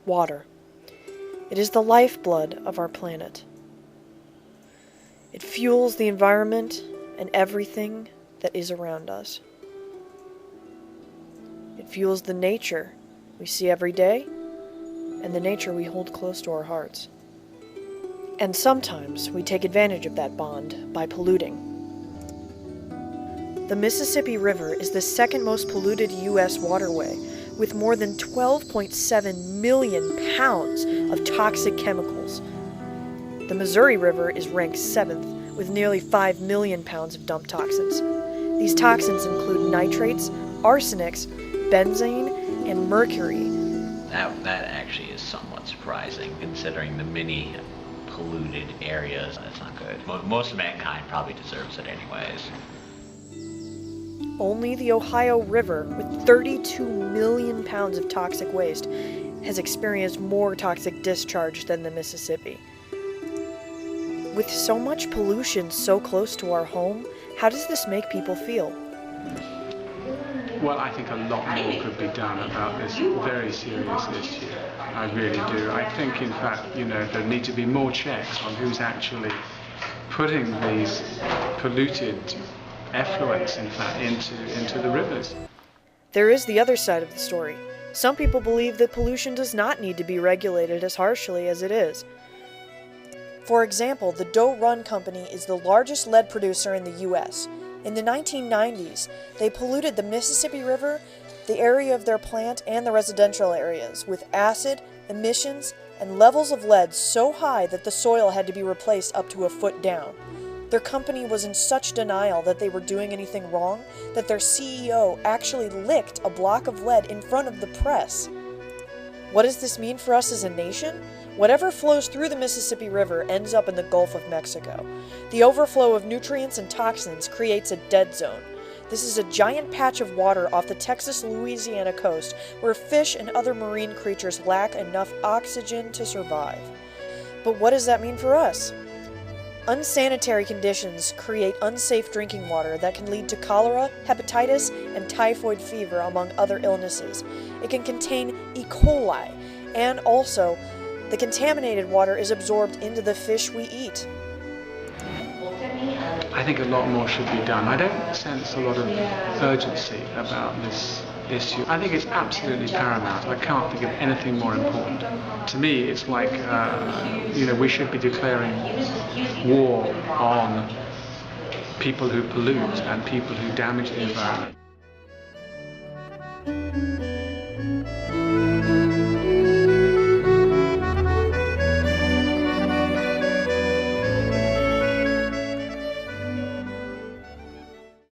Water. It is the lifeblood of our planet. It fuels the environment and everything that is around us. It fuels the nature we see every day and the nature we hold close to our hearts. And sometimes we take advantage of that bond by polluting. The Mississippi River is the second most polluted U.S. waterway, with more than 12.7 million pounds of toxic chemicals. The Missouri River is ranked 7th, with nearly 5 million pounds of dumped toxins. These toxins include nitrates, arsenics, benzene, and mercury. That actually is somewhat surprising, considering the many polluted areas. That's not good. Most of mankind probably deserves it anyways. Only the Ohio River, with 32 million pounds of toxic waste, has experienced more toxic discharge than the Mississippi. With so much pollution so close to our home, how does this make people feel? Well, I think a lot more could be done about this very serious issue. I really do. I think, in fact, there need to be more checks on who's actually putting these polluted effluents, in fact, into the rivers. There is the other side of the story. Some people believe that pollution does not need to be regulated as harshly as it is. For example, the Doe Run Company is the largest lead producer in the U.S. In the 1990s, they polluted the Mississippi River, the area of their plant, and the residential areas with acid, emissions, and levels of lead so high that the soil had to be replaced up to a foot down. Their company was in such denial that they were doing anything wrong that their CEO actually licked a block of lead in front of the press. What does this mean for us as a nation? Whatever flows through the Mississippi River ends up in the Gulf of Mexico. The overflow of nutrients and toxins creates a dead zone. This is a giant patch of water off the Texas-Louisiana coast where fish and other marine creatures lack enough oxygen to survive. But what does that mean for us? Unsanitary conditions create unsafe drinking water that can lead to cholera, hepatitis, and typhoid fever, among other illnesses. It can contain E. coli, and also, the contaminated water is absorbed into the fish we eat. I think a lot more should be done. I don't sense a lot of urgency about this issue. I think it's absolutely paramount. I can't think of anything more important. To me, it's like, we should be declaring war on people who pollute and people who damage the environment.